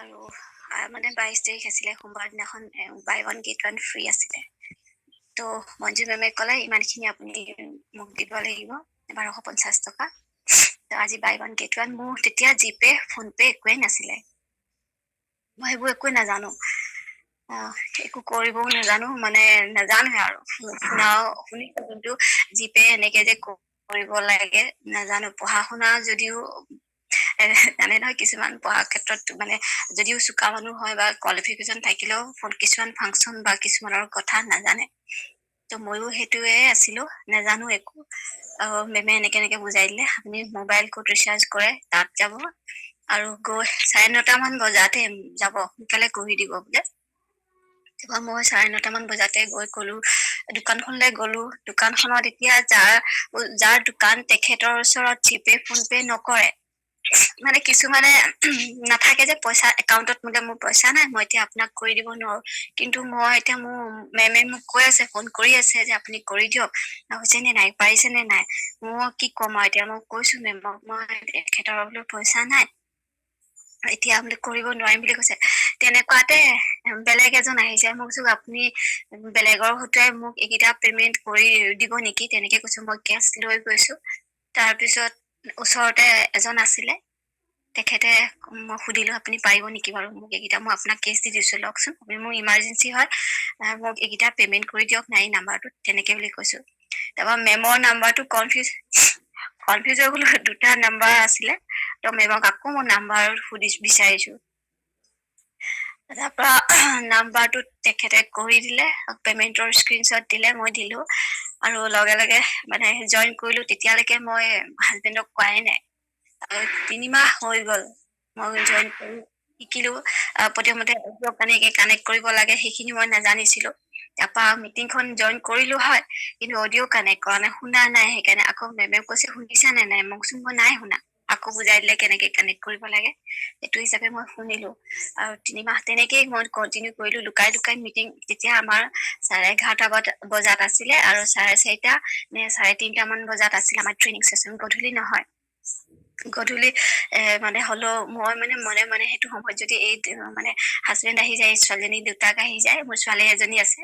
আৰু মানে 22 তাৰিখ আছিলে সোমবাৰ দিনাখন buy one get one free আছিলে তো মঞ্জু মেমে ক'লে ইমানখিনি আপুনি মোক দিব লাগিব 1250 টকা তো আজি বাই ওৱান গেট ওৱান মোৰ তেতিয়া জিপে ফোনপে একোৱেই নাছিলে মই সেইবোৰ একোৱেই নাজানো একো কৰিবও নাজানো মানে নাজানোহে আৰু শুনিছো কিন্তু জিপে এনেকে যে কৰিব লাগে নাজানো পঢ়া শুনা যদিও জানে নহয় কিছুমান পঢ়াৰ ক্ষেত্ৰত মানে যদিও চোকা মানুহ হয় বা কোৱালিফিকেশ্যন থাকিলেও কিছুমান ফাংচন বা কিছুমানৰ কথা নাজানে তো ময়ো সেইটোৱে আছিলো নাজানো একো মেমে এনেকে বুজাই দিলে আপুনি মোবাইল ক'ত ৰিচাৰ্জ কৰে তাত যাব আৰু গৈ 9:30 মান বজাতে যাব সোনকালে কৰি দিব বোলে তাৰপৰা মই 9:30 মান বজাতে গৈ গলো দোকানখনলৈ গলো দোকানখনত এতিয়া যাৰ দোকান তেখেতৰ ওচৰত জিপে ফোনপে নকৰে মানে কিছুমানে নাথাকে যে পইচা একাউণ্টত মোৰ পইচা নাই মই এতিয়া আপোনাক কৰি দিব নোৱাৰো কিন্তু মই এতিয়া মোৰ মেমে মোক কৈ আছে ফোন কৰি আছে যে আপুনি কৰি দিয়ক হৈছে নে নাই পাৰিছে নে নাই মই কি ক'ম আৰু এতিয়া মই কৈছো মেমক মই তেখেতৰ বোলো পইচা নাই এতিয়া বোলে কৰিব নোৱাৰিম বুলি কৈছে তেনেকুৱাতে বেলেগ এজন আহিছে মোক কৈছো আপুনি বেলেগৰ হতুৱাই মোক এইকেইটা পেমেন্ট কৰি দিব নেকি তেনেকে কৈছো মই কেছ লৈ গৈছো তাৰপিছত ওচৰতে এজন আছিলে তেখেতে মই সুধিলো আপুনি পাৰিব নেকি বাৰু মোক এইকেইটা মই আপোনাক কেছ দি দিছো লওকচোন আপুনি মোৰ ইমাৰ্জেঞ্চি হয় মোক এইকেইটা পেমেন্ট কৰি দিয়ক নাই নাম্বাৰটোত তেনেকে বুলি কৈছো তাৰপৰা মেমৰ নাম্বাৰটো কনফিউজ হৈ গলো দুটা নাম্বাৰ আছিলে তো মেমক আকৌ মই নাম্বাৰ বিচাৰিছো তাৰপৰা নাম্বাৰটো তেখেতে কৰি দিলে পেমেন্টৰ স্ক্ৰীনশ্বট দিলে মই দিলো আৰু লগে লগে মানে জইন কৰিলো তেতিয়ালৈকে মই হাজবেণ্ডক কোৱাই নাই 3 মাহ হৈ গল মই জইন কৰি শিকিলো প্ৰথমতে কেনেকে কানেক্ট কৰিব লাগে সেইখিনি মই নাজানিছিলো তাৰপৰা মিটিংখন জইন কৰিলো হয় কিন্তু অডিঅ' কানেক্ট কৰা নাই শুনা নাই সেইকাৰণে আকৌ মেমে কৈছে শুনিছা নে নাই মোকচোন মই নাই শুনা আকৌ বুজাই দিলে কেনেকে কানেক্ট কৰিব লাগে সেইটো হিচাপে মই শুনিলো আৰু 3 মাহ তেনেকেই মই কন্টিনিউ কৰিলো লুকাই মিটিং তেতিয়া আমাৰ 11:30 বজাত আছিলে আৰু 4:30 নে 3:30 মান বজাত আছিলে আমাৰ ট্ৰেইনিং সেশন গধূলি নহয় গধূলি মানে হলো মই মানে মনে সেইটো সময়ত যদি এই মানে হাজবেণ্ড আহি যায় ছোৱালীজনী দেউতাক আহি যায় মোৰ ছোৱালী এজনী আছে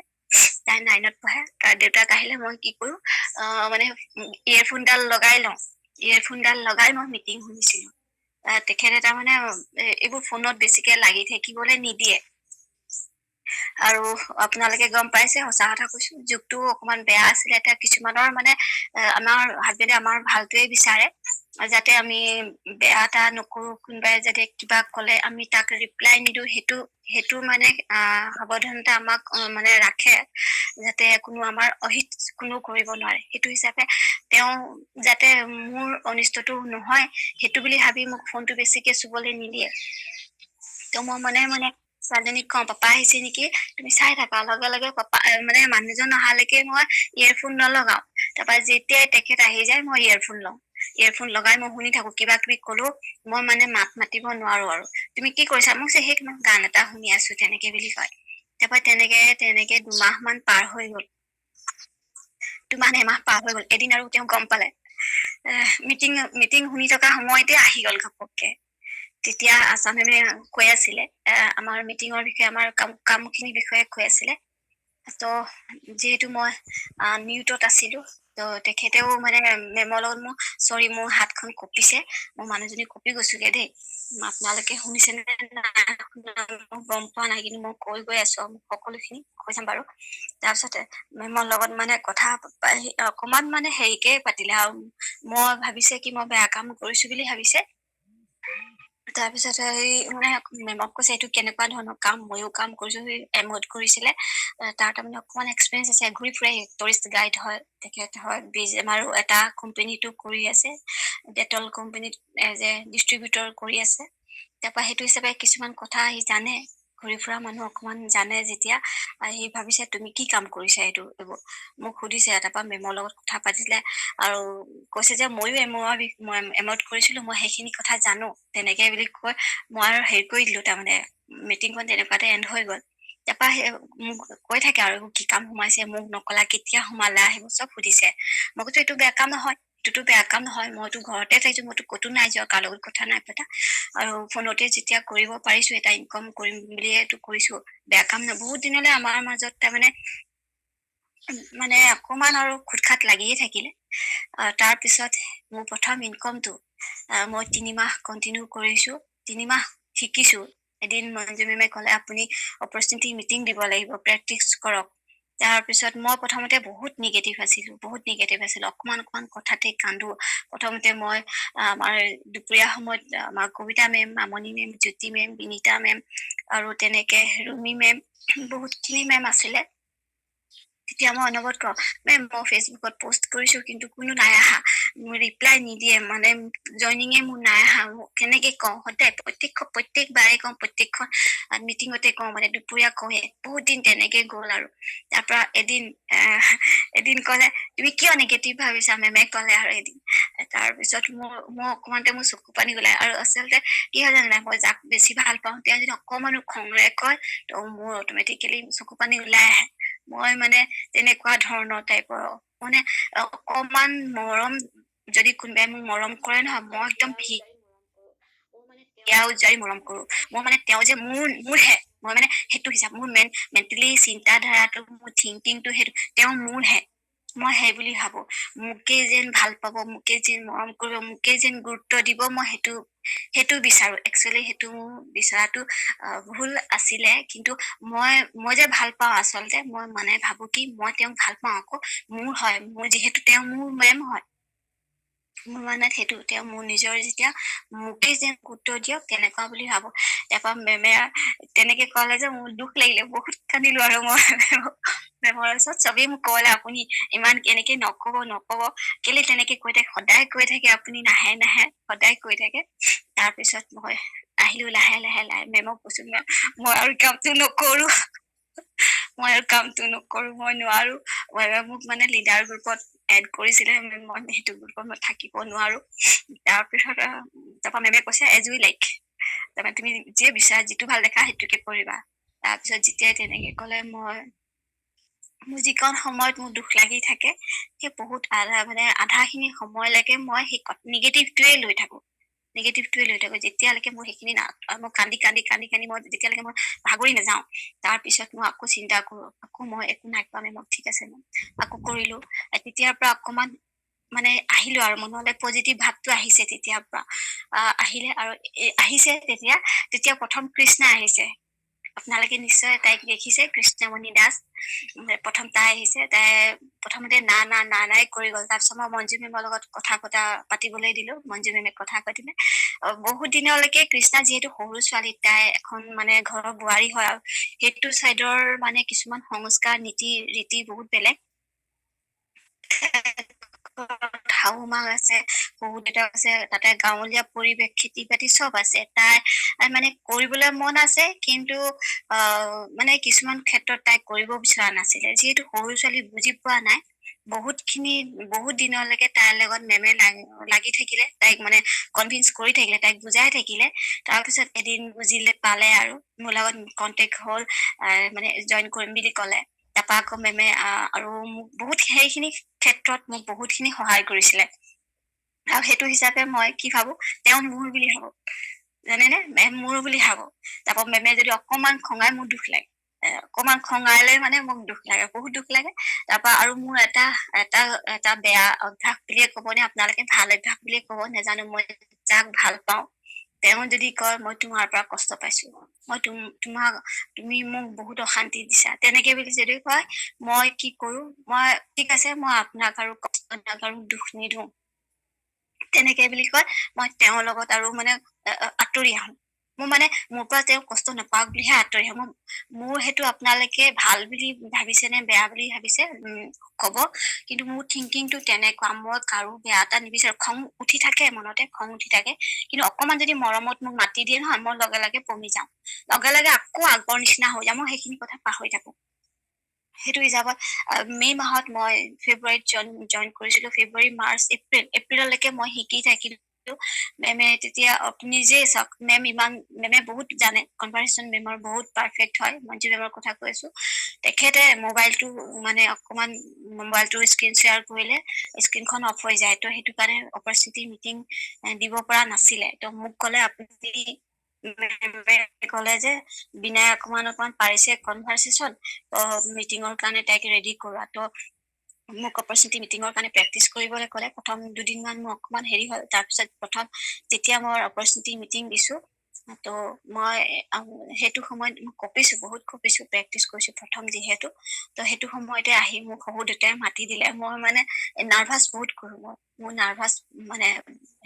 তাই 9ত পঢ়ে তাৰ দেউতাক আহিলে মই কি কৰো মানে ইয়েৰফোনডাল লগাই মই মিটিং শুনিছিলো তেখেতে তাৰমানে এইবোৰ ফোনত বেছিকে লাগি থাকিবলৈ নিদিয়ে আৰু আপোনালোকে গম পাইছে সঁচা কথা কৈছো যুগটো অকমান বেয়া আছিলে এতিয়া কিছুমানৰ মানে আমাৰ হাজবেণ্ডে আমাৰ ভালটোৱে বিচাৰে যাতে আমি বেয়া এটা নকৰো কোনোবাই যাতে কিবা কলে আমি তাক ৰিপ্লাই নিদিও সেইটো মানে সাৱধানতা আমাক মানে ৰাখে যাতে কোনো আমাৰ অহিত কোনো কৰিব নোৱাৰে সেইটো হিচাপে তেওঁ যাতে মোৰ অনিষ্টটো নহয় সেইটো বুলি ভাবি মোক ফোনটো বেছিকে চুবলৈ নিদিয়ে তো মই মানে ছোৱালীজনীক কওঁ পাপা আহিছে নেকি তুমি চাই থাকা লগে লগে পাপা মানে মানুহজন অহালৈকে মই ইয়েৰফোন নলগাও তাৰপৰা যেতিয়াই তেখেত আহি যায় মই ইয়েৰফোন লগাই মই শুনি থাকো কিবা কিবি কলো মই মানে মাত মাতিব নোৱাৰো আৰু তুমি কি কৰিছা মোক সেই গান এটা শুনি আছো তেনেকে বুলি কয় তাৰপৰা তেনেকে 2 মাহ মান পাৰ হৈ গল এমাহ পাৰ হৈ গল এদিন আৰু তেওঁ গম পালে মিটিং শুনি থকা সময়তে আহি গল ঘপককে তেতিয়া আছাম মেমে কৈ আছিলে আমাৰ মিটিঙৰ বিষয়ে আমাৰ কামখিনিৰ বিষয়ে কৈ আছিলে তো যিহেতু মই মিউটত আছিলো তো তেখেতেও মানে মেমৰ লগত মোৰ হাতখন কঁপিছে মোৰ মানুহজনী কঁপি গৈছোগে দেই আপোনালোকে শুনিছেনে নাই গম পোৱা নাই কিন্তু মই কৈ গৈ আছো মোক সকলোখিনি কৈ যাম বাৰু তাৰপিছতে মেমৰ লগত মানে কথা অকমান মানে হেৰিকে পাতিলে আৰু মই ভাবিছে কি মই বেয়া কাম কৰিছো বুলি ভাবিছে তাৰপিছত মানে মেমক কৈছে এইটো কেনেকুৱা ধৰণৰ কাম ময়ো কাম কৰিছো এমত কৰিছিলে তাৰ তাৰমানে অকমান এক্সপিৰিয়েঞ্চ আছে ঘূৰি ফুৰে টুৰিষ্ট গাইড হয় তেখেত হয় আমাৰো এটা কোম্পেনীটো কৰি আছে ডেটল কোম্পেনীত এজ এ ডিষ্ট্ৰিবিউটৰ কৰি আছে তাৰপৰা সেইটো হিচাপে কিছুমান কথা সি জানে ঘূৰি ফুৰা মানুহ অকমান জানে যেতিয়া সি ভাবিছে তুমি কি কাম কৰিছা এইবোৰ মোক সুধিছে তাৰপৰা মেমৰ লগত কথা পাতিলে আৰু কৈছে যে ময়ো এমত কৰিছিলো মই সেইখিনি কথা জানো তেনেকে বুলি কৈ মই আৰু হেৰি কৰি দিলো তাৰমানে মিটিংখন তেনেকুৱাতে এণ্ড হৈ গল তাৰপৰা মোক কৈ থাকে আৰু কি কাম সোমাইছে মোক নকলা কেতিয়া সোমালা সেইবোৰ চব সুধিছে মই কৈছো এইটো বেয়া কাম নহয় এইটোতো বেয়া কাম নহয়, মইতো ঘৰতে থাকিছো, মইতো ক'তো নাই যোৱা, কাৰ লগত কথা নাই পতা, আৰু ফোনতে যেতিয়া কৰিব পাৰিছো, এটা ইনকম কৰিম বুলিয়েতো কৰিছো, বেয়া কাম নহয়। বহুত দিনলৈ আমাৰ মাজত তাৰমানে মানে অকমান আৰু খুটখাট লাগিয়ে থাকিলে। তাৰপিছত মোৰ প্ৰথম ইনকমটো মই 3 মাহ কন্টিনিউ কৰিছো, 3 মাহ শিকিছো। এদিন মঞ্জু মেমে ক'লে আপুনি অপৰচুনিটি মিটিং দিব লাগিব, প্ৰেক্টিচ কৰক। তাৰপিছত মই প্ৰথমতে বহুত নিগেটিভ আছিলো, অকমান কথাতে কান্দো। প্ৰথমতে মই আমাৰ দুপৰীয়া সময়ত আমাৰ কবিতা মেম, মামনি মেম, জ্যোতি মেম, বিনীতা মেম আৰু তেনেকে ৰুমি মেম, বহুতখিনি মেম আছিলে। তেতিয়া মই অনবৰত কওঁ, মেম মই ফেচবুকত পোষ্ট কৰিছো কিন্তু কোনো নাই আহা, মোৰ ৰিপ্লাই নিদিয়ে, মানে জইনিঙে মোৰ নাই আহা, মোক কেনেকে কওঁ, সদায় প্ৰত্যেকবাৰে কওঁ, প্ৰত্যেকখন মিটিঙতে কওঁ, মানে দুপৰীয়া কওঁহে। বহুত দিন তেনেকে গ'ল আৰু তাৰ পৰা এদিন ক'লে তুমি কিয় নিগেটিভ ভাবিছা, মেমে ক'লে আৰু এদিন। তাৰপিছত মই অকমানতে মোৰ চকু পানী ওলাই, আৰু আচলতে কি হয় জানে, মই যাক বেছি ভাল পাওঁ তেওঁ যদি অকমানো খঙেৰে কয় ত মোৰ অটমেটিকেলি চকু পানী ওলাই আহে। মই মানে তেনেকুৱা ধৰণৰ টাইপৰ, মানে অকমান মৰম যদি কোনোবাই মোক মৰম কৰে নহয়, মই একদম হিয়া উজাৰি মৰম কৰো। মই মানে তেওঁ যে মোৰহে, মই মানে সেইটো হিচাপ, মোৰ মেণ্টেলি চিন্তা ধাৰাটো, মোৰ থিংকিংটো সেইটো তেওঁ মোৰহে, মই সেই বুলি ভাবো। মোকে যেন ভাল পাব, মোকে যেন মৰম কৰিব, মোকে যেন গুৰুত্ব দিব, মই সেইটো বিচাৰো। একচুৱেলি সেইটো মোৰ বিচৰাটো ভুল আছিলে, কিন্তু মই যে ভাল পাওঁ, আচলতে মই মানে ভাবো কি মই তেওঁক ভাল পাওঁ, আকৌ মোৰ হয়, মোৰ যিহেতু তেওঁ মোৰ মেম হয়, মোৰ মানে সেইটো তেওঁ মোৰ নিজৰ, যেতিয়া মোকে যেন গুৰুত্ব দিয়ক তেনেকুৱা বুলি ভাবো। তাৰপৰা মেমে তেনেকে ক'লে যে মোৰ দুখ লাগিলে, বহুত কান্দিলো আৰু মই মেমৰ ওচৰত। চবেই মোক ক'লে আপুনি ইমান এনেকে নকব, কেলে তেনেকে কৈ থাকে, সদায় কৈ থাকে আপুনি নাহে, সদায় কৈ থাকে। তাৰপিছত মই আহিলো লাহে লাহে মেমক কৈছো, মেম মই আৰু কামটো নকৰো, মই নোৱাৰো। মোক মানে লিডাৰ গ্ৰুপত এড কৰিছিলে, মই সেইটো গ্ৰুপত মই থাকিব নোৱাৰো। তাৰপৰা মেমে কৈছে এজ ইউ লাইক, তাৰপৰা তুমি যিয়ে বিচাৰা, যিটো ভাল দেখা সেইটোকে কৰিবা। তাৰপিছত যেতিয়াই তেনেকে ক'লে, মোৰ যিকণ সময়ত মোৰ দুখ লাগি থাকে, সেই বহুত আধা খিনি সময়লৈকে মই সেই নিগেটিভটোৱে লৈ থাকো, যেতিয়ালৈকে মোৰ সেইখিনি মই কান্দি মই যেতিয়ালৈকে মই ভাগৰি নাযাওঁ। তাৰপিছত মই আকৌ চিন্তা কৰো, আকৌ মই একো নাই কোৱা মেমক, ঠিক আছে মেম, আকৌ কৰিলো। তেতিয়াৰ পৰা অকমান মানে আহিলো আৰু মনলৈ পজিটিভ ভাৱটো আহিছে, তেতিয়াৰ পৰা আহিলে আৰু আহিছে। তেতিয়া প্ৰথম কৃষ্ণা আহিছে, আপোনালোকে নিশ্চয় তাইক দেখিছে, কৃষ্ণমণি দাস। প্ৰথম তাই আহিছে, তাই প্ৰথমতে নাই কৰি গল। তাৰপিছত মই মঞ্জু মেমৰ লগত কথা পাতিবলৈ দিলো, মঞ্জু মেমে কথা পাতিলে। বহুত দিনলৈকে কৃষ্ণা যিহেতু সৰু ছোৱালী, তাই এখন মানে ঘৰৰ বোৱাৰী হয়, আৰু সেইটো চাইডৰ মানে কিছুমান সংস্কাৰ নীতি ৰীতি বহুত বেলেগ। শাহু মাক আছে, শহু দেউতাক আছে, তাতে গাঁৱলীয়া পৰিৱেশ, খেতি বাতি চব আছে। তাই মানে কৰিবলৈ মন আছে, কিন্তু মানে কিছুমান ক্ষেত্ৰত তাই কৰিব বিচৰা নাছিলে, যিহেতু সৰু ছোৱালী বুজি পোৱা নাই। বহুত দিনলৈকে তাইৰ লগত মেমে লাগি থাকিলে, তাইক মানে কনভিন্স কৰি থাকিলে, তাইক বুজাই থাকিলে। তাৰপিছত এদিন বুজিলে পালে, আৰু মোৰ লগত কন্টেক্ট হল, মানে জইন কৰিম বুলি ক'লে। তাৰপা আকৌ মেমে আৰু মোক সেইখিনি ক্ষেত্ৰত মোক বহুতখিনি সহায় কৰিছিলে, আৰু সেইটো হিচাপে মই কি ভাবো, তেওঁ মোৰ বুলি ভাবো, জানেনে, মেম মোৰ বুলি ভাবো। তাৰপৰা মেমে যদি অকমান খঙাই, মোৰ দুখ লাগে, অকমান খঙাইলে মানে মোক দুখ লাগে, বহুত দুখ লাগে। তাৰপা আৰু মোৰ এটা বেয়া অভ্যাস বুলিয়ে কব নে, আপোনালোকে ভাল অভ্যাস বুলিয়ে কব নেজানো, মই যাক ভাল পাওঁ তেওঁ যদি কয় মই তোমাৰ পৰা কষ্ট পাইছো, তুমি মোক বহুত অশান্তি দিছা, তেনেকে বুলি যদি কয়, মই কি কৰো, মই ঠিক আছে, মই আপোনাক আৰু কষ্ট দিয়ক আৰু দুখ নিদিওঁ, তেনেকে বুলি কয়, মই তেওঁৰ লগত আৰু মানে আঁতৰি আহো। মোৰ পৰা তেওঁ কষ্ট নাপাওক বুলিহে আঁতৰি আহো। মোৰ সেইটো আপোনালোকে ভাল বুলি ভাবিছে নে বেয়া বুলি ভাবিছে কব, কিন্তু মোৰ থিংকিংটো তেনেকুৱা, মই কাৰো বেয়া এটা নিবিচাৰো। খং উঠি থাকে, মনতে খং উঠি থাকে, কিন্তু অকমান যদি মৰমত মোক মাতি দিয়ে নহয়, মই লগে লগে পমি যাওঁ, লগে লগে আকৌ আগৰ নিচিনা হৈ যাওঁ, মই সেইখিনি কথা পাহৰি থাকো। সেইটো হিচাপত মে' মাহত মই ফেব্ৰুৱাৰীত জইন কৰিছিলো, ফেব্ৰুৱাৰী, মাৰ্চ, এপ্ৰিললৈকে মই শিকি থাকিলো, মেমে তেতিয়া নিজে চাওক মেমে বহুত জানে কনভাৰ্চেশ্যন মেমৰ বহুত পাৰফেক্ট হয় মঞ্জু মেমৰ কথা কৈছো তেখেতে মোবাইলটো মানে অকমান মোবাইলটো স্ক্ৰীন শ্বেয়াৰ কৰিলে স্ক্ৰীনখন অফ হৈ যায় তো সেইটো কাৰণে অপৰচুনিটি মিটিং দিব পৰা নাছিলে তো মোক ক'লে আপুনি ক'লে যে বিনাই অকমান পাৰিছে কনভাৰ্চেশ্যন মিটিঙৰ কাৰণে তাইক ৰেডি কৰোৱা তো মোক অপৰচুনিটি মিটিঙৰ কাৰণে প্ৰেক্টিচ কৰিবলৈ ক'লে প্ৰথম দুদিনমান মোৰ অকমান হেৰি হ'ল তাৰপিছত প্ৰথম যেতিয়া মই অপৰচুনিটি মিটিং দিছো তো মই সেইটো সময়ত কপিছো বহুত কপিছো প্ৰেক্টিচ কৰিছো প্ৰথম যিহেতু তো সেইটো সময়তে আহি মোক শহু দেউতাই মাতি দিলে মই মানে নাৰ্ভাছ বহুত কৰো মোৰ নাৰ্ভাছ মানে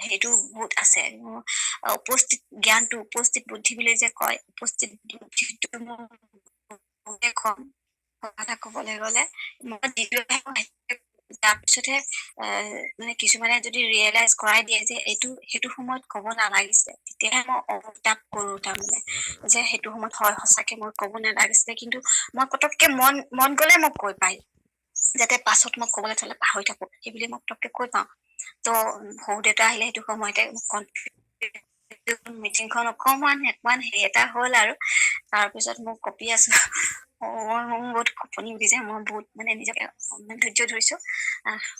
সেইটো বহুত আছে মোৰ উপস্থিত জ্ঞানটো উপস্থিত বুদ্ধি বুলি যে কয় উপস্থিত বুদ্ধিটো মোৰ কম কথা ক'বলৈ গ'লে মই তাৰপিছতহে মানে কিছুমানে যদি ৰিয়েলাইজ কৰাই দিয়ে যে সেইটো সময়ত ক'ব নালাগিছে তেতিয়াহে মই অনুতাপ কৰো তাৰমানে যে সেইটো সময়ত হয় সঁচাকে মই ক'ব নালাগিছিলে কিন্তু মই পতককে মন গলে মই কৈ পাই যাতে পাছত মই ক'বলৈ থলে পাহৰি থাকো সেইবুলি মই পতককে কৈ পাওঁ তো সৰু দেউতা আহিলে সেইটো সময়তে মিটিংখন অকমান হেৰি এটা হ'ল আৰু তাৰপিছত মোক কপি আছো মোৰ বহুত কপনি উঠিছে মই বহুত মানে নিজকে ধৈৰ্য ধৰিছো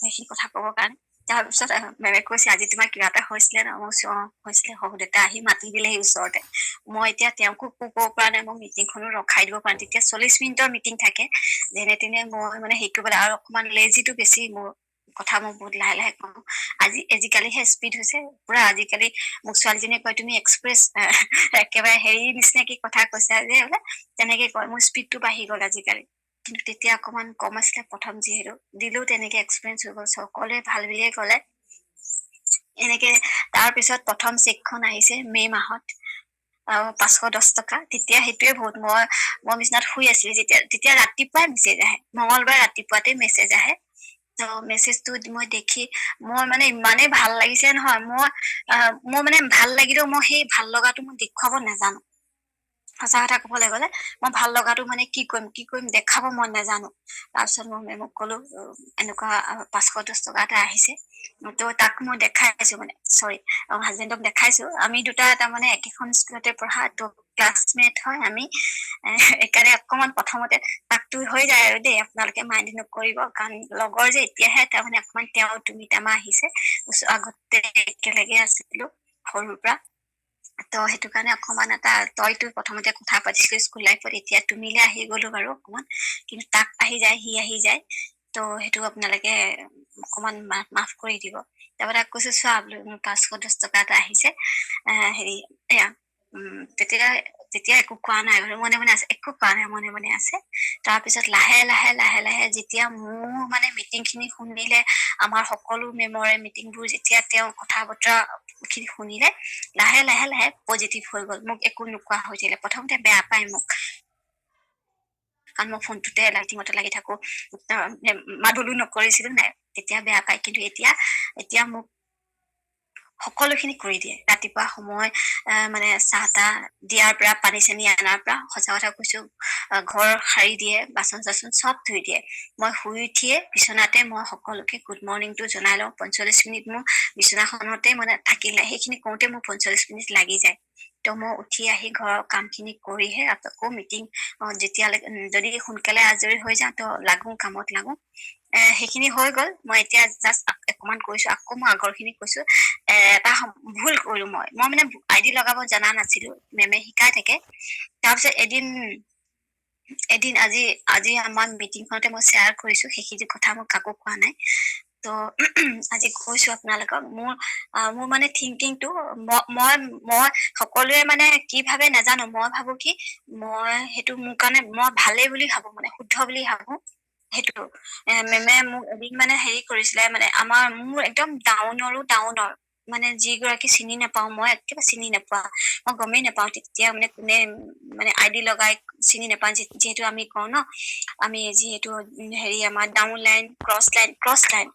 সেইখিনি কথা ক'বৰ কাৰণে তাৰপিছত মেমে কৈছে আজি তোমাৰ কিবা এটা হৈছিলে ন মই হৈছিলে শহু দেউতা আহি মাতি দিলেহি ওচৰতে মই এতিয়া তেওঁকো ক'ব পৰা নাই মই মিটিংখনো ৰখাই দিব পৰা তেতিয়া 40 মিনিটৰ মিটিং থাকে যেনে তেনে মই মানে হেৰি কৰিবলৈ আৰু অকমান লেজিটো বেছি মোৰ কথা মই বহুত লাহে লাহে কওঁ আজিকালিহে স্পীড হৈছে পুৰা আজিকালি মোক ছোৱালীজনীয়ে কয় তুমি এক্সপ্ৰেছ একেবাৰে হেৰি নিচিনাকি কথা কৈছা যে বোলে তেনেকে কয় মোৰ স্পীডটো বাঢ়ি গ'ল আজিকালি কিন্তু তেতিয়া অকমান কম আছিলে প্ৰথম যিহেতু দিলেও তেনেকে এক্সপিৰিয়েঞ্চ হৈ গ'ল সকলোৱে ভাল বুলিয়ে ক'লে এনেকে তাৰপিছত প্ৰথম চেকখন আহিছে মে মাহত 510 টকা তেতিয়া সেইটোৱে বহুত মই বিচনাত শুই আছিলো তেতিয়া ৰাতিপুৱাই মেছেজ আহে মঙলবাৰ ৰাতিপুৱাতে মেছেজ আহে তো মেছেজটো মই দেখি মই মানে ইমানেই ভাল লাগিছে নহয় মই মানে ভাল লাগিলেও মই সেই ভাল লগাটো মই দেখুৱাব নাজানো সঁচা কথা ক'বলৈ গ'লে মই ভাল লগাটো মানে কি কৰিম দেখাব মই নাজানো তাৰপিছত মই মেমক ক'লো এনেকুৱা 510 টকা এটা আহিছে তো তাক মই দেখাইছো মানে চৰি হাজবেণ্ডক দেখাইছো আমি দুটা তাৰমানে একেখন স্কুলতে পঢ়া তো ক্লাছমেট হয় আমি এইকাৰণে অকমান প্ৰথমতে তাকটো হৈ যায় আৰু দেই আপোনালোকে মাইণ্ড নকৰিব কাৰণ লগৰ যে এতিয়াহে তাৰমানে অকমান তুমি তামা আহিছে আগতে একেলগে আছিলো সৰুৰ পৰা তো সেইটো কাৰণে অকমান এটা তইতো প্ৰথমতে কথা পাতিছিলো স্কুল লাইফত এতিয়া তুমিলে আহি গলো বাৰু অকমান কিন্তু তাক আহি যায় সি আহি যায় তো সেইটো আপোনালোকে অকমান মাফ কৰি দিব তাৰপৰা তাক কৈছো চোৱা বোলো মোৰ 510 টকা এটা আহিছে হেৰি এয়া তেতিয়া একো কোৱা নাই বাৰু মনে মনে আছে একো কোৱা নাই মনে মনে আছে তাৰপিছত লাহে লাহে যেতিয়া মোৰ মানে মিটিং খিনি শুনিলে আমাৰ সকলো মেমৰে মিটিংবোৰ যেতিয়া তেওঁ কথা বতৰা খিনি শুনিলে লাহে লাহে পজিটিভ হৈ গ'ল মোক একো নোকোৱা হৈছিলে প্ৰথমতে বেয়া পায় মোক কাৰণ মই ফোনটোতে লাইটিঙতে লাগি থাকো মাত-বোলো নকৰিছিলো নাই তেতিয়া বেয়া পায় কিন্তু এতিয়া মোক সকলোখিনি কৰি দিয়ে ৰাতিপুৱা সময় মানে চাহ তাহ দিয়াৰ পৰা পানী চানী আনাৰ পৰা সঁচা কথা কৈছো ঘৰ সাৰি দিয়ে বাচন চাচন চব ধুই দিয়ে মই শুই উঠিয়ে বিচনাতে মই সকলোকে গুড মৰ্ণিংটো জনাই লওঁ 45 মিনিট মোৰ বিচনাখনতে মানে থাকিলে সেইখিনি কৰোঁতে মোৰ 45 মিনিট লাগি যায় তো মই উঠি আহি ঘৰৰ কামখিনি কৰিহে আকৌ মিটিং যেতিয়ালৈকে যদি সোনকালে আজৰি হৈ যাওঁ তো কামত লাগো সেইখিনি হৈ গ'ল মই এতিয়া জাষ্ট অকমান কৈছো আকৌ মই আগৰ খিনি কৈছো এটা ভুল কৰিলো মই মানে আইডি লগাব জনা নাছিলো মেমে শিকাই থাকে তাৰপিছত এদিন আজি আমাৰ মিটিংখনতে মই শ্বেয়াৰ কৰিছো সেইখিনি কথা মই কাকো কোৱা নাই তো আজি কৈছো আপোনালোকক মোৰ মানে থিংকিংটো মই সকলোৱে মানে কি ভাবে নাজানো মই ভাবো কি মই সেইটো মোৰ কাৰণে মই ভালেই বুলি ভাবো মানে শুদ্ধ বুলি ভাবো সেইটো মেমে মোক এদিন মানে হেৰি কৰিছিলে মানে মোৰ একদম ডাউনৰ মানে যিগৰাকী চিনি নাপাও মই একেবাৰে চিনি নাপোৱা মই গমেই নাপাও তেতিয়া মানে কোনে মানে আইডি লগাই চিনি নাপাওঁ যিহেতু আমি কওঁ ন আমি যিহেতু হেৰি আমাৰ ডাউন লাইন ক্ৰছ লাইন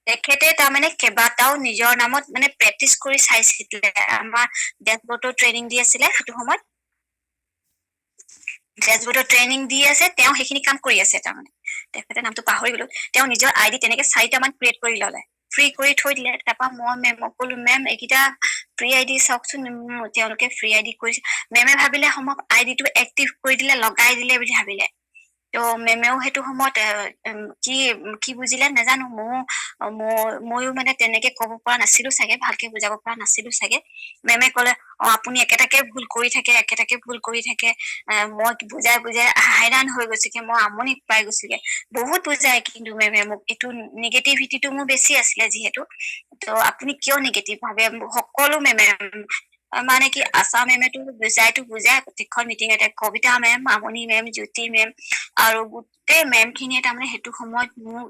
তেখেতে তাৰমানে কেইবাটাও নিজৰ নামত মানে প্ৰেক্টিচ কৰি চাইছিলে আমাৰ ডেছবৰ্ডৰ ট্ৰেইনিং দি আছিলে সেইটো সময়ত ডেছবৰ্ডৰ ট্ৰেইনিং দি আছে তেওঁ সেইখিনি কাম কৰি আছে তাৰমানে তেখেতে নামটো পাহৰি গলো তেওঁ নিজৰ আইডি তেনেকে 4টা মান ক্ৰিয়েট কৰি ললে ফ্ৰী কৰি থৈ দিলে। তাৰপৰা মই মেমক ক'লো, মেম এইকেইটা ফ্ৰী আইডি চাওকচোন। তেওঁলোকে ফ্ৰী আইডি কৰিছে। মেমে ভাবিলে সময় আইডিটো এক্টিভ কৰি দিলে, লগাই দিলে বুলি ভাবিলে। তো মেমেও সেইটো সময়ত কি বুজিলে নাজানো। ময়ো মানে তেনেকে ক'ব পৰা নাছিলো চাগে, ভালকে বুজাব পৰা নাছিলো চাগে। মেমে ক'লে, আপুনি একেটাকে ভুল কৰি থাকে। মই বুজাই হাইৰাণ হৈ গৈছোগে, মই আমনি পাই গৈছোগে। বহুত বুজাই, কিন্তু মেমে মোক এইটো নিগেটিভিটিটো মোৰ বেছি আছিলে যিহেতু। তো আপুনি কিয় নিগেটিভ ভাবে? সকলো মেমে মানে কি আশা মেমেতো বুজাই প্ৰত্যেকখন মিটিঙতে, কবিতা মেম, আমনি মেম, জ্যোতি মেম আৰু গোটেই মেম খিনিয়ে তাৰমানে সেইটো সময়ত মোৰ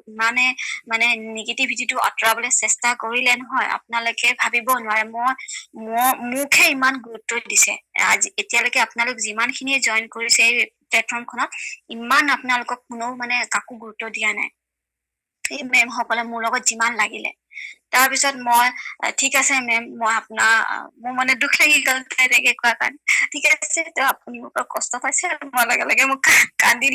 মানে নিগেটিভিটিটো আঁতৰাবলৈ চেষ্টা কৰিলে নহয়, আপোনালোকে ভাবিব নোৱাৰে। মোকহে ইমান গুৰুত্ব দিছে। এতিয়ালৈকে আপোনালোক যিমান খিনিয়ে জইন কৰিছে এই প্লেটফৰ্মখনত, ইমান আপোনালোকক কোনেও মানে কাকো গুৰুত্ব দিয়া নাই। এই মেম সকলে মোৰ লগত যিমান লাগিলে। তাৰপিছত মই ঠিক আছে মেম, মোৰ মানে দুখ লাগি গল তেনেকে কোৱা কাৰণে। ঠিক আছে, তো আপুনি মোৰ পৰা কষ্ট পাইছে। মই লগে মোক কান্দি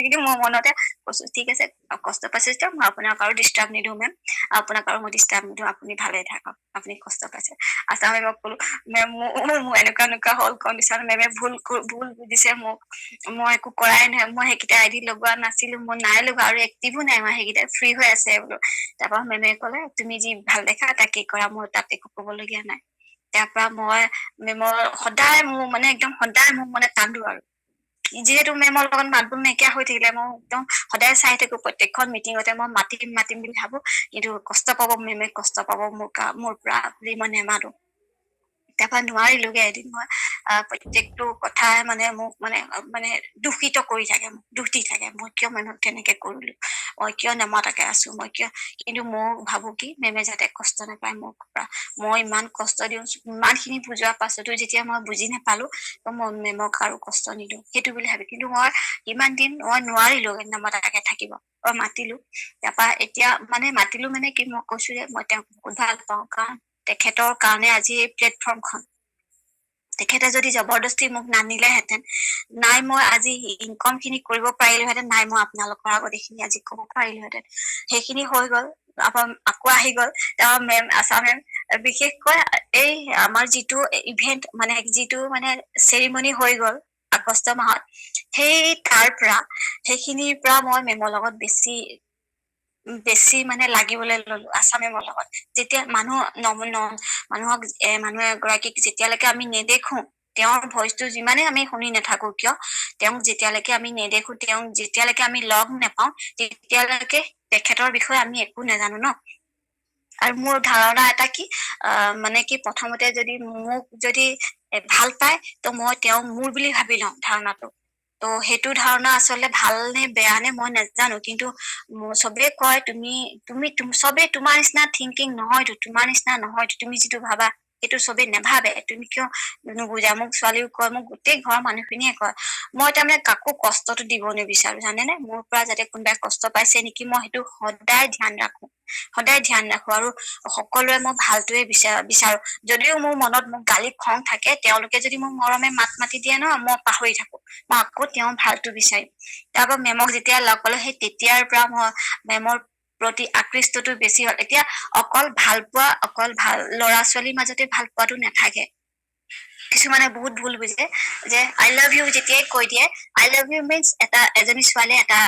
পিনি মোৰ মনতে কৈছো, ঠিক আছে কষ্ট পাইছে যেতিয়া মই আপোনাক আৰু ডিষ্টাৰ্ব নিদিওঁ মেম, আপোনাক আৰু মই ডিষ্টাৰ্ব নিদিওঁ, আপুনি ভালে থাকক, আপুনি কষ্ট পাইছে। আচ্ছা মেমক ক'লো, মেম মোৰ এনেকুৱা হ'ল কণ্ডিশ্যন, মেমে ভুল বুজিছে মোক, মই একো কৰাই নাই, মই সেইকেইটা আইডি লগোৱা নাছিলো, মই নাই লগোৱা আৰু এক্টিভো নাই, মই সেইকেইটা ফ্ৰী হৈ আছে বোলো। তাৰপৰা মেমে ক'লে, তুমি যি ভাল দেখা তাকে কৰা, মই তাত একো কবলগীয়া নাই। তাৰপৰা মই মেমৰ সদায় মোৰ মানে কান্দো আৰু যিহেতু মেমৰ লগত মাত বোল নাইকিয়া হৈ থাকিলে, মই একদম সদায় চাই থাকো প্ৰত্যেকখন মিটিঙতে, মই মাতিম বুলি ভাবো, কিন্তু কষ্ট পাব মেমে, কষ্ট পাব মোৰ পৰা বুলি মই নেমাতো। তাৰপৰা নোৱাৰিলোগে এদিন মই প্ৰত্যেকটো কথাই মোক মানে দূষিত কৰি থাকে, মোক দুখ দি থাকে, মই কিয় মেমক তেনেকে কৰিলো, মই কিয় নেমাতাকে আছো, কিন্তু মই ভাবো কি মেমে যাতে কষ্ট নাপায় মোৰ পৰা। মই ইমান কষ্ট দিওঁ, ইমান খিনি বুজোৱাৰ পাছতো যেতিয়া মই বুজি নাপালো, তো মই মেমক আৰু কষ্ট নিদিওঁ সেইটো বুলি ভাবি। কিন্তু মই ইমান দিন মই নোৱাৰিলো নেমাতাকে থাকিব। মাতিলো। তাৰপৰা এতিয়া মাতিলো কি, মই কৈছো যে মই তেওঁক বহুত ভাল পাওঁ, কাৰণ তেখেতৰ কাৰণে আজি এই প্লেটফৰ্মখন, তেখেতে যদি জবৰদস্তি মোক নানিলেহেঁতেন, নাই মই আজি ইনকম খিনি কৰিব পাৰিলোহেঁতেন, নাই মই আপোনালোকৰ আগত এইখিনি আজি কব পাৰিলোহেঁতেন। সেইখিনি হৈ গল। আকৌ আহি গল আশা মেম, বিশেষকৈ এই আমাৰ যিটো ইভেন্ট যিটো চেৰিমনী হৈ গল আগষ্ট মাহত, সেইখিনিৰ পৰা মই মেমৰ লগত বেছি লাগিবলৈ ললো আশা মেমৰ লগত। যেতিয়া মানুহ এগৰাকীক যেতিয়ালৈকে আমি নেদেখো, তেওঁৰ ভইচটো যিমানে আমি শুনি নাথাকো কিয়, তেওঁক যেতিয়ালৈকে আমি নেদেখো, তেওঁক যেতিয়ালৈকে আমি লগ নেপাওঁ, তেতিয়ালৈকে তেখেতৰ বিষয়ে আমি একো নাজানো ন। আৰু মোৰ ধাৰণা এটা কি, প্ৰথমতে যদি মোক ভাল পায়, তো মই তেওঁ মোৰ বুলি ভাবি লওঁ ধাৰণাটো। তো সেইটো ধাৰণা আচলতে ভাল নে বেয়া নে মই নাজানো, কিন্তু চবেই কয় তুমি চবেই তোমাৰ নিচিনা থিংকিং নহয়তো, তোমাৰ নিচিনা নহয়তো, তুমি যিটো ভাবা সেইটো চবেই নাভাবে, তুমি কিয় নুবুজা। মোক ছোৱালীও কয়, মোক গোটেই ঘৰৰ মানুহখিনিয়ে কয়। মই তাৰমানে কাকো কষ্টটো দিব নিবিচাৰো, জানেনে। মোৰ পৰা যাতে কোনোবাই কষ্ট পাইছে নেকি, মই সেইটো সদায় ধ্যান ৰাখো আৰু সকলোৱে মই ভালটোৱে বিচাৰো। যদিও মোৰ মনত মোক গালি খং থাকে, তেওঁলোকে যদি মোক মৰমে মাত মাতি দিয়ে ন, মই পাহৰি থাকো, মই আকৌ তেওঁৰ ভালটো বিচাৰিম। তাৰপৰা মেমক যেতিয়া লগ পালো, সেই তেতিয়াৰ পৰা মই মেমৰ প্ৰতি আকৃষ্টটো বেছি হল। এতিয়া অকল ভাল ল'ৰা ছোৱালীৰ মাজতে ভাল পোৱাটো নাথাকে। কিছুমানে বহুত ভুল বুজে যে আই লাভ ইউ যেতিয়াই কৈ দিয়ে, আই লাভ ইউ মিনচ এজনী ছোৱালীয়ে এটা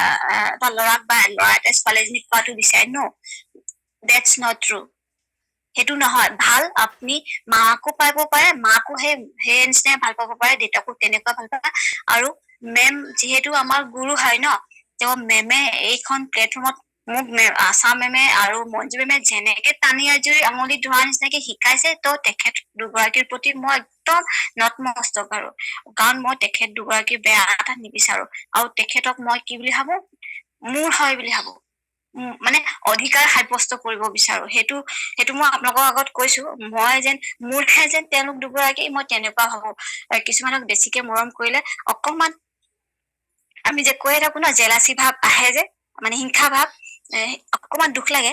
ল'ৰাক বা ল'ৰা এটা ছোৱালীজনীক পোৱাটো বিচাৰে। ন, দেটছ নট ট্ৰু। সেইটো নহয়। ভাল আপুনি মাকো পাব পাৰে, মাকো সেই নিচিনাই ভাল পাব পাৰে, দেউতাকো তেনেকুৱা ভাল পাব। আৰু মেম যিহেতু আমাৰ গুৰু হয় ন, তেওঁ মেমে এইখন প্লেটফৰ্মত মোক আশা মেমে আৰু মঞ্জু মেমে যেনেকে টানি আজুৰি আঙুলি ধোৱাৰ নিচিনাকে শিকাইছে, তো তেখেত দুগৰাকীৰ প্ৰতি মই একদম নতমস্তক আৰু, কাৰণ মই তেখেত দুগৰাকীৰ বেয়া এটা নিবিচাৰো। আৰু তেখেতক মই কি বুলি ভাবো, মোৰ হয় বুলি ভাবো, অধিকাৰ সাব্যস্ত কৰিব বিচাৰো। সেইটো মই আপোনালোকৰ আগত কৈছো। মই মোৰহে যেন তেওঁলোক দুগৰাকী, মই তেনেকুৱা ভাবো। কিছুমানক বেছিকে মৰম কৰিলে অকমান আমি যে কৈয়ে থাকো ন, জেলাচি ভাৱ আহে যে, হিংসা ভাৱ, অকমান দুখ লাগে।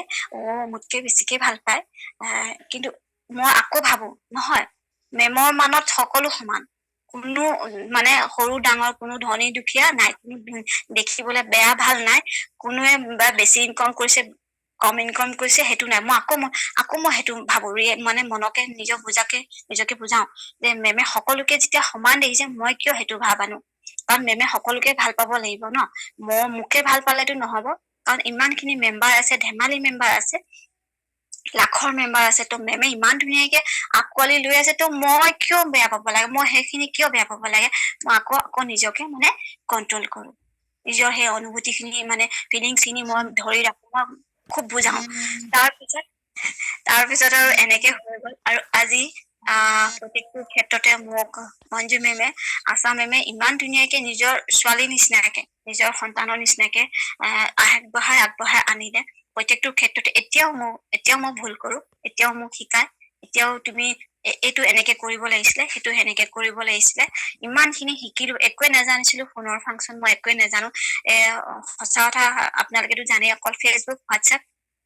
মোতকে বেছিকে ভাল পায়। কিন্তু মই আকৌ ভাবো নহয়, মেমৰ মানত সকলো সমান। কোনো সৰু ডাঙৰ, কোনো ধনী দুখীয়া নাই, কোনো দেখিবলৈ বেয়া ভাল নাই, কোনোৱে বা বেছি ইনকম কৰিছে কম ইনকাম কৰিছে সেইটো নাই। মই আকৌ মই সেইটো ভাবো মানে মনকে নিজকে বুজাও যে মেমে সকলোকে যেতিয়া সমান দেখিছে মই কিয় সেইটো ভাব আনো। কাৰণ মেমে সকলোকে ভাল পাব লাগিব ন। মোকে ভাল পালেতো নহব। কাৰণ ইমান খিনি মেম্বাৰ আছে, ধেমালি মেম্বাৰ আছে, লাখৰ মেম্বাৰ আছে। ত মেমে ইমান ধুনীয়াকে আকোৱালি লৈ আছে, ত মই কিয় বেয়া পাব লাগে, মই সেইখিনি কিয় বেয়া পাব লাগে। মই আকৌ নিজকে মানে কন্ট্ৰল কৰো। নিজৰ সেই অনুভূতি খিনি মানে ফিলিংছ খিনি মই ধৰি ৰাখো, মই খুব বুজাও। তাৰপিছত আৰু এনেকে হৈ গল। আৰু আজি প্ৰত্যেকটো ক্ষেত্ৰতে মোক মঞ্জু মেমে, আশা মেমে ইমান ধুনীয়াকে নিজৰ ছোৱালী নিচিনাকে, নিজৰ সন্তানৰ নিচিনাকে আগবঢ়াই আনিলে। প্ৰত্যেকটো ক্ষেত্ৰতে এতিয়াও মই ভুল কৰো, এতিয়াও মোক শিকায়, এতিয়াও তুমি এইটো এনেকে কৰিব লাগিছিলে, সেইটো সেনেকে কৰিব লাগিছিলে। ইমান খিনি শিকিলো, একোৱে নাজানিছিলো ফোনৰ ফাংচন, মই একোৱে নাজানো। সঁচা কথা আপোনালোকেতো জানেই, অকল ফেচবুক, হোৱাটছএপ,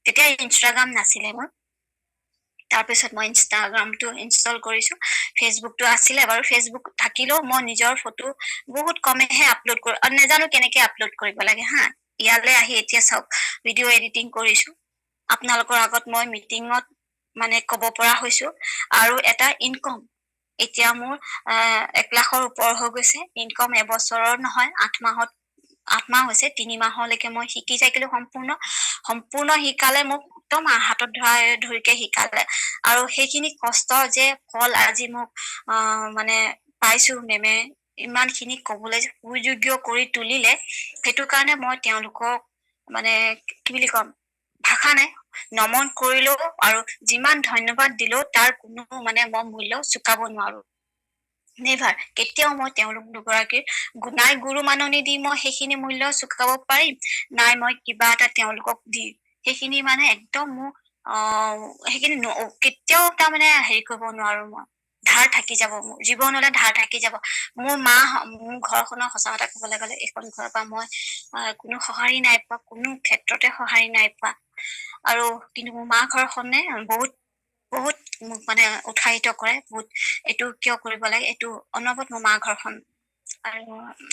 তেতিয়া ইনষ্টাগ্ৰাম নাছিলে মোৰ। তাৰপিছত মই ইনষ্টাগ্ৰামটো ইনষ্টল কৰিছো। ফেচবুকটো আছিলে বাৰু, ফেচবুক থাকিলেও মই নিজৰ ফটো বহুত কমেহে আপলোড কৰো, আৰু নাজানো কেনেকে আপলোড কৰিব লাগে হা। ইয়ালৈ আহি এতিয়া চাওক, ভিডিঅ' এডিটিং কৰিছো, আপোনালোকৰ আগত মই মিটিঙত মানে কব পৰা হৈছো। আৰু এটা ইনকম, এতিয়া মোৰ 1,00,000-ৰ ওপৰ হৈ গৈছে ইনকম। এবছৰৰ নহয়, 8 মাহ হৈছে। 3 মাহলৈকে মই শিকি থাকিলো সম্পূৰ্ণ শিকালে মোক, একদম হাতত ধৰিকে শিকালে। আৰু সেইখিনি কষ্ট যে ফল আজি মোক মানে পাইছো, মেমে ইমান খিনি কবলৈ সুযোগ্য কৰি তুলিলে। সেইটো কাৰণে মই তেওঁলোকক মানে কি বুলি কম, ভাষা নাই, নমন কৰিলেও আৰু যিমান ধন্যবাদ দিলেও তাৰ কোনো মানে মই মূল্য চুকাব নোৱাৰো। নেভাৰ, কেতিয়াও মই তেওঁলোক দুগৰাকীৰ নাই গুৰু মাননি দি মই সেইখিনি মূল্য চুকাব পাৰিম, নাই মই কিবা এটা তেওঁলোকক দি সেইখিনি মানে একদম মোৰ সেইখিনি কেতিয়াও তাৰমানে হেৰি কৰিব নোৱাৰো। মই ধাৰ থাকি যাব, মোৰ জীৱনলৈ ধাৰ থাকি যাব। মোৰ ঘৰখনৰ সঁচা কথা কবলৈ গলে, এইখন ঘৰৰ পৰা মই কোনো সঁহাৰি নাই পোৱা, কোনো ক্ষেত্ৰতে সঁহাৰি নাই পোৱা। আৰু কিন্তু মোৰ মা ঘৰখনে বহুত মোক মানে উৎসাহিত কৰে, বহুত এইটো কিয় কৰিব লাগে, এইটো অনবত মোৰ মা ঘৰখন। আৰু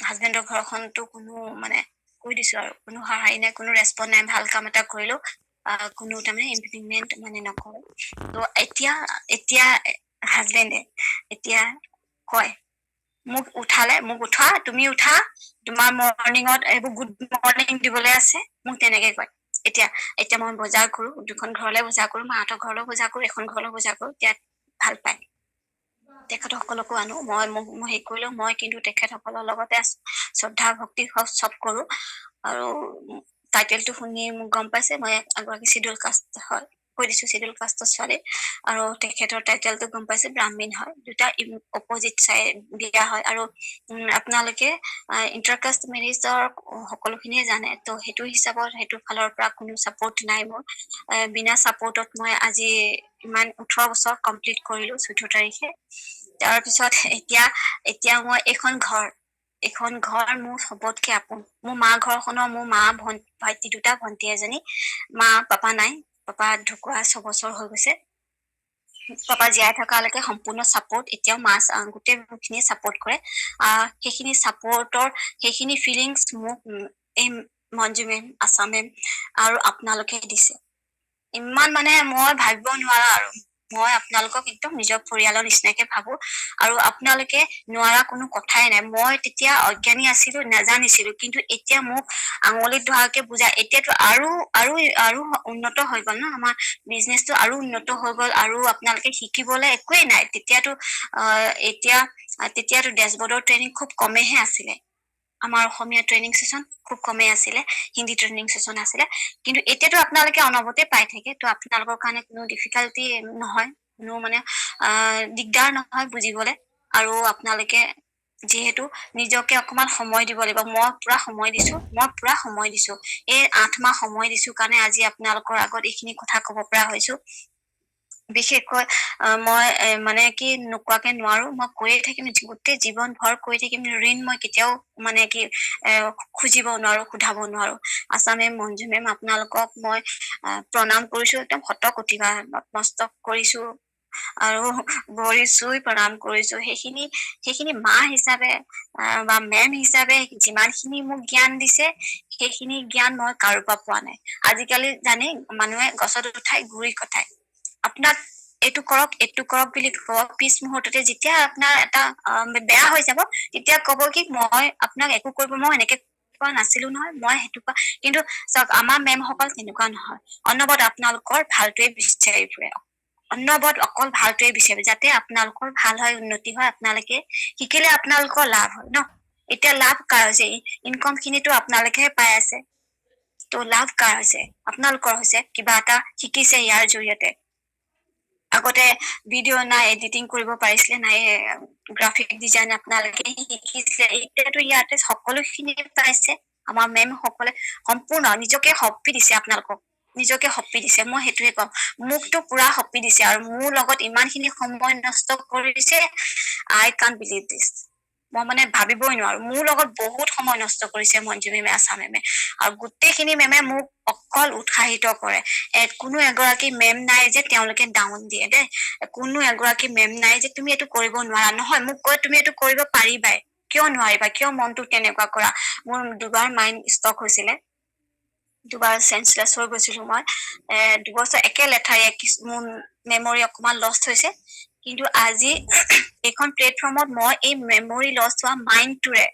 হাজবেণ্ডৰ ঘৰখনতো কোনো মানে কৈ দিছো আৰু, কোনো সঁহাৰি নাই, কোনো ৰেচপন নাই। ভাল কাম এটা কৰিলেও কোনো তাৰমানে ইমপ্লিমেন্ট মানে নকৰে। ত এতিয়া হাজবেণ্ডে এতিয়া কয়, মোক উঠা, তুমি উঠা, তোমাৰ মৰ্ণিঙত এইবোৰ গুড মৰ্ণিং দিবলৈ আছে, মোক তেনেকে কয়। এতিয়া মই বজাৰ কৰো, 2খন ঘৰলৈ বজাৰ কৰো, মাহঁতৰ ঘৰলৈ বজাৰ কৰো, এখন ঘৰলৈ বজাৰ কৰো। এতিয়া ভাল পায়। তেখেতসকলকো আনো, মোক হেৰি কৰিলেও মই কিন্তু তেখেতসকলৰ লগতে আছো, শ্ৰদ্ধা ভক্তি চব কৰো। আৰু টাইটেলটো শুনি মোক গম পাইছে, মই এগৰাকী চিডিউল কাষ্ট হয়, কৈ দিছো চিডিউল কাষ্টৰ ছোৱালী। আৰু তেখেতৰ টাইটেলটো গম পাইছে, ব্ৰাহ্মীণ হয়। দুটা অপজিট চাইড দিয়া হয়। আৰু আপোনালোকে ইণ্টাৰকাষ্ট মেৰিজৰ সকলোখিনিয়ে জানে। ত সেইটো হিচাপত সেইটো ফালৰ পৰা কোনো চাপৰ্ট নাই মোৰ। বিনা চাপৰ্টত মই আজি ইমান 18 বছৰ কমপ্লিট কৰিলো 14 তাৰিখে। তাৰপিছত এতিয়া মই এইখন ঘৰ মোৰ চবতকে আপোন। মোৰ মা ঘৰখনৰ, মোৰ মা ভাইটি 2টা, ভন্টি এজনী। মা পাপা নাই, পাপা ঢুকুৱা 6 বছৰ হৈ গৈছে। পাপা জীয়াই থকালৈকে সম্পূৰ্ণ চাপৰ্ট, এতিয়াও গোটেই খিনিয়ে চাপৰ্ট কৰে। সেইখিনি ফিলিংছ মোক এই মঞ্জু মেম, আশা মেম আৰু আপোনালোকে দিছে। ইমান মানে মই ভাবিব নোৱাৰা আৰু, মই আপোনালোকক একদম নিজৰ পৰিয়ালৰ নিচিনাকে ভাবো। আৰু আপোনালোকে নোৱাৰা কোনো কথাই নাই। মই তেতিয়া অজ্ঞানী আছিলো, নাজানিছিলো, কিন্তু এতিয়া মোক আঙুলিত ধৰাকে বুজাই। এতিয়াতো আৰু উন্নত হৈ গল ন, আমাৰ বিজনেচটো আৰু উন্নত হৈ গল। আৰু আপোনালোকে শিকিবলৈ একোৱেই নাই। তেতিয়াতো ডেছবৰ্ডৰ ট্ৰেইনিং খুব কমেহে আছিলে। আমাৰ অসমীয়া ট্ৰেইনিং চেচন খুব কমেই আছিলে, হিন্দী ট্ৰেইনিং চেচন আছিলে। কিন্তু এতিয়াতো আপোনালোকে অনবৰতে পাই থাকে। ত আপোনালোকৰ কাৰণে কোনো ডিফিকাল্টি নহয়, কোনো মানে দিগদাৰ নহয় বুজিবলে। আৰু আপোনালোকে যিহেতু নিজকে অকমান সময় দিব লাগিব। মই পুৰা সময় দিছো। এই 8 মাহ সময় দিছো কাৰণে আজি আপোনালোকৰ আগত এইখিনি কথা কব পৰা হৈছো। বিশেষকৈ মই মানে কি নোকোৱাকে নোৱাৰো, মই কৈয়ে থাকিম, গোটেই জীৱন ভৰ কৈ থাকিম। ঋণ মই কেতিয়াও মানে কি খুজিব নোৱাৰো, সোধাব নোৱাৰো। আশা মেম, মঞ্জু মেম, আপোনালোকক মই প্ৰণাম কৰিছো, একদম শতকোটিবাৰ নতমস্তক কৰিছো। আৰু ভৰি চুই প্ৰণাম কৰিছো। সেইখিনি মা হিচাপে বা মেম হিচাপে যিমানখিনি মোক জ্ঞান দিছে সেইখিনি জ্ঞান মই কাৰো পৰা পোৱা নাই। আজিকালি জানে মানুহে গছত উঠাই গুৰি কটাই, আপোনাক এইটো কৰক বুলি কব, পিছ মুহূৰ্ততে যেতিয়া আপোনাৰ এটা বেয়া হৈ যাব তেতিয়া কব কি মই আপোনাক একো কৰিব, মই এনেকে কোৱা নাছিলো নহয়, মই সেইটো কোৱা। কিন্তু চাওক আমাৰ মেমসকল তেনেকুৱা নহয়, অনবৰত আপোনালোকৰ ভালটোৱে বিচাৰি ফুৰে, অনবৰত অকল ভালটোৱে বিচাৰিব, যাতে আপোনালোকৰ ভাল হয়, উন্নতি হয়, আপোনালোকে শিকিলে আপোনালোকৰ লাভ হয় ন। এতিয়া লাভ কাৰ হৈছে? ইনকম খিনিতো আপোনালোকেহে পাই আছে, ত' লাভ কাৰ হৈছে? আপোনালোকৰ হৈছে। কিবা এটা শিকিছে ইয়াৰ জৰিয়তে। আগতে ভিডিঅ' নাই, এডিটিং কৰিব পাৰিছিলে নাই, গ্ৰাফিক ডিজাইন আপোনালোকে শিকিছিলে, এতিয়াতো ইয়াতে সকলোখিনি পাইছে। আমাৰ মেম সকলে সম্পূৰ্ণ নিজকে সঁপি দিছে, আপোনালোকক নিজকে সঁপি দিছে। মই সেইটোৱে কম, মোকতো পুৰা সঁপি দিছে আৰু মোৰ লগত ইমান খিনি সময় নষ্ট কৰিছে। আই কান্ট বিলিভ দিছ। মই মানে ভাবিবই নোৱাৰো, মোৰ লগত বহুত সময় নষ্ট কৰিছে মঞ্জু মেমে, আশা মেমে, আৰু গোটেইখিনি মেমে মোক অকল উৎসাহিত কৰে। কোনো এগৰাকী মেম নাই যে তেওঁলোকে ডাউন দিয়ে দেই, কোনো এগৰাকী মেম নাই যে তুমি এইটো কৰিব নোৱাৰা, নহয়, মোক কয় তুমি এইটো কৰিব পাৰিবাই, কিয় নোৱাৰিবা, কিয় মনটো তেনেকুৱা কৰা। মোৰ দুবাৰ মাইণ্ড ষ্টক হৈছিলে, দুবাৰ চেঞ্চলেছ হৈ গৈছিলো মই। 2 বছৰ একে লেঠাৰীয়ে মোৰ মেমৰি অকমান লষ্ট হৈছে। কিন্তু আজি এইখন প্লেটফৰ্মত মই এই মেমৰি লষ্ট হোৱা মাইণ্ডটোৰে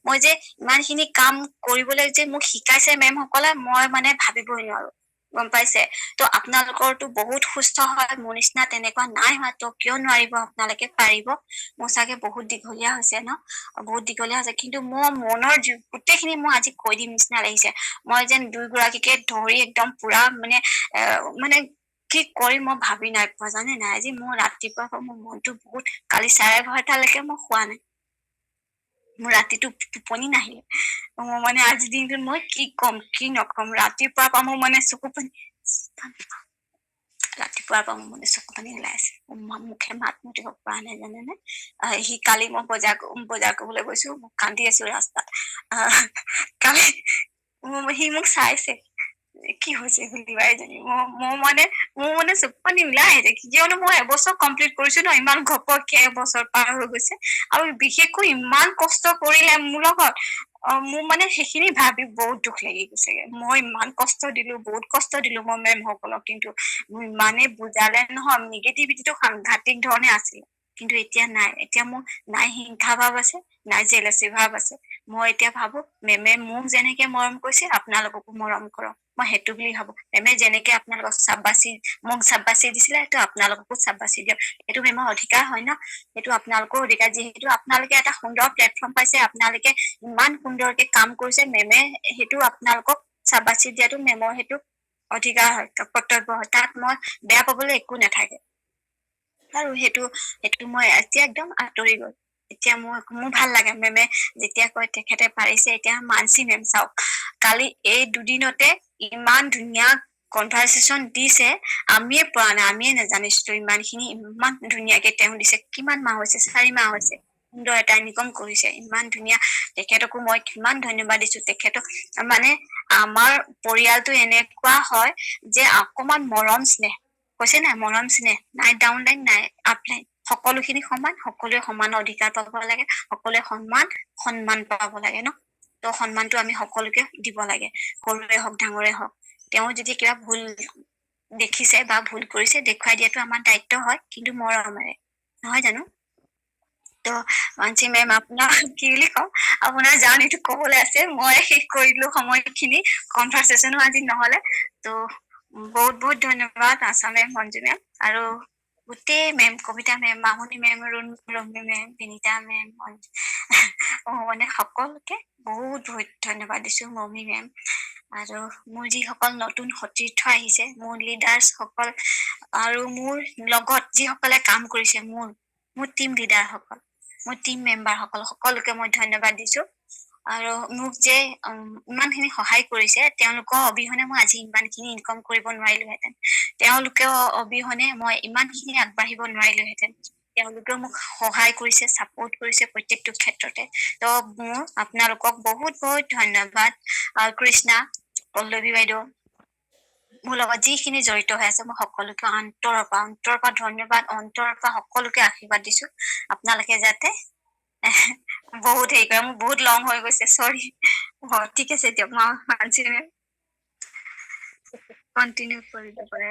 মই যে ইমান খিনি কাম কৰিবলৈ যে মোক শিকাইছে মেম সকলে, মই মানে ভাবিবই নোৱাৰো, গম পাইছে। ত' আপোনালোকৰতো বহুত সুস্থ হয়, মোৰ নিচিনা তেনেকুৱা নাই হোৱা। ত' কিয় নোৱাৰিব, আপোনালোকে পাৰিব। মোৰ চাগে বহুত দীঘলীয়া হৈছে ন, বহুত দীঘলীয়া হৈছে, কিন্তু মোৰ মনৰ গোটেইখিনি মই আজি কৈ দিম নিচিনা লাগিছে। মই যেন 2 গৰাকীকে ধৰি একদম পুৰা মানে কি কৰিম মই ভাবি নাই পোৱা, জানে নাই। আজি মোৰ ৰাতিপুৱাৰ পৰা মোৰ মনটো বহুত, কালি 12:30লৈকে মই শুৱা নাই, মোৰ ৰাতিটো টোপনি নাহিলে। মোৰ মানে আজিৰ দিনটোত মই কি কম কি নকম, ৰাতিপুৱাৰ পৰা মোৰ মানে চকু পানী, ৰাতিপুৱাৰ পৰা মোৰ মানে চকু পানী ওলাই আছে, মুখে মাত মাতিব পৰা নাই, জানেনে। সি কালি মই বজাৰ কৰিবলৈ গৈছো, মই কান্দি আছো ৰাস্তাত। কালি সি মোক চাইছে কি হৈছে বুলি বাইজনী, মোৰ মানে চকু পানী ওলাই আহিছে, কিয়নো মই এবছৰ কমপ্লিট কৰিছো ন, ইমান ঘপককে এবছৰ পাৰ হৈ গৈছে, আৰু বিশেষকৈ ইমান কষ্ট কৰিলে মোৰ লগত। মোৰ মানে সেইখিনি ভাবি বহুত দুখ লাগি গৈছেগে। মই ইমান কষ্ট দিলো, বহুত কষ্ট দিলো মই মেম সকলক, কিন্তু ইমানে বুজালে নহয়, নিগেটিভিটিটো সাংঘাতিক ধৰণে আছিল। কিন্তু এতিয়া নাই, এতিয়া মোৰ নাই হিংসা ভাৱ আছে, নাই জেলেচি ভাৱ আছে। মই এতিয়া ভাবো মেমে মোক যেনেকে মৰম কৰিছে আপোনালোককো মৰম কৰক, মই সেইটো বুলি ভাবো। মেমে যেনেকে আপোনালোকক মোক চাববাচি দিছিলে, সেইটো আপোনালোককো চাববাচি দিয়ক। এইটো মেমৰ অধিকাৰ হয় ন, সেইটো আপোনালোকৰ অধিকাৰ। যিহেতু আপোনালোকে এটা সুন্দৰ প্লেটফৰ্ম পাইছে, আপোনালোকে ইমান সুন্দৰকে কাম কৰিছে, মেমে সেইটো আপোনালোকক চাববাচি দিয়াটো মেমৰ সেইটো অধিকাৰ হয়, কৰ্তব্য হয়, তাত মই বেয়া পাবলৈ একো নাথাকে। আৰু সেইটো মই এতিয়া একদম আঁতৰি গল। এতিয়া মোৰ ভাল লাগে মেমে যেতিয়া কয় তেখেতে পাৰিছে। এতিয়া মানসী মেম চাওক, কালি এই দুদিনতে ইমান ধুনীয়া কনভাৰচেচন দিছে, আমিয়ে পোৱা নাই, আমিয়ে নাজানিছিলো ইমান খিনি, ইমান ধুনীয়াকে তেওঁ দিছে। কিমান মাহ হৈছে, 4 মাহ হৈছে, সুন্দৰ এটা ইনকম কৰিছে, ইমান ধুনীয়া। তেখেতকো মই কিমান ধন্যবাদ দিছো। তেখেতক মানে আমাৰ পৰিয়ালটো এনেকুৱা হয় যে অকমান মৰম স্নেহ, কৈছে নাই, মৰম স্নেহ নাই, ডাউন লাইন নাই, আপ লাইন, সকলোখিনি সমান, সকলোৱে সমান অধিকাৰ পাব লাগে, সকলোৱে সন্মান পাব লাগে ন। ত সন্মানটো আমি সকলোকে দিব লাগে, সৰুৰে হওক ডাঙৰে হওক। তেওঁ যদি কিবা ভুল দেখিছে বা ভুল কৰিছে, দেখুৱাই দিয়াটো আমাৰ দায়িত্ব হয়, কিন্তু মৰমেৰে, নহয় জানো। ত মানসী মেম, আপোনাক কি বুলি কম, আপোনাৰ জাৰ্ণিটো কবলৈ আছে, মই শেষ কৰিলো সময়খিনি, কনভাৰচেচনো আজি নহলে। ত বহুত বহুত ধন্যবাদ আশা মেম, মঞ্জু মেম, আৰু গোটেই মেম, কবিতা মেম, মামনি মেম, ৰশ্মি মেম, বিনীতা মেম, মানে সকলোকে বহুত বহুত ধন্যবাদ দিছো। মমি মেম, আৰু মোৰ যিসকল নতুন সতীৰ্থ আহিছে, মোৰ লিডাৰ্চ সকল, আৰু মোৰ লগত যিসকলে কাম কৰিছে, মোৰ টিম লিডাৰ সকল, মোৰ টিম মেম্বাৰ সকল, সকলোকে মই ধন্যবাদ দিছো। আৰু মোক যে ইমান খিনি সহায় কৰিছে, তেওঁলোকৰ অবিহনে মই আজি ইমান খিনি ইনকম কৰিব নোৱাৰিলোহেঁতেন। তেওঁলোকৰ অবিহনে মই ইমান খিনি আগবাঢ়িব নোৱাৰিলোহেঁতেন। তেওঁলোকেও মোক সহায় কৰিছে, চাপোৰ্ট কৰিছে প্ৰত্যেকটো ক্ষেত্ৰতে। ত মোৰ আপোনালোকক বহুত বহুত ধন্যবাদ। কৃষ্ণা, পল্লৱী বাইদেউ, মোৰ লগত যিখিনি জড়িত হৈ আছে মই সকলোকে অন্তৰৰ পৰা ধন্যবাদ, অন্তৰৰ পৰা সকলোকে আশীৰ্বাদ দিছো আপোনালোকে যাতে বহুত হেৰি কৰে। মোৰ বহুত লং হৈ গৈছে, চৰি। ঠিক আছে দিয়ক, মই কণ্টিনিউ কৰিব পাৰে।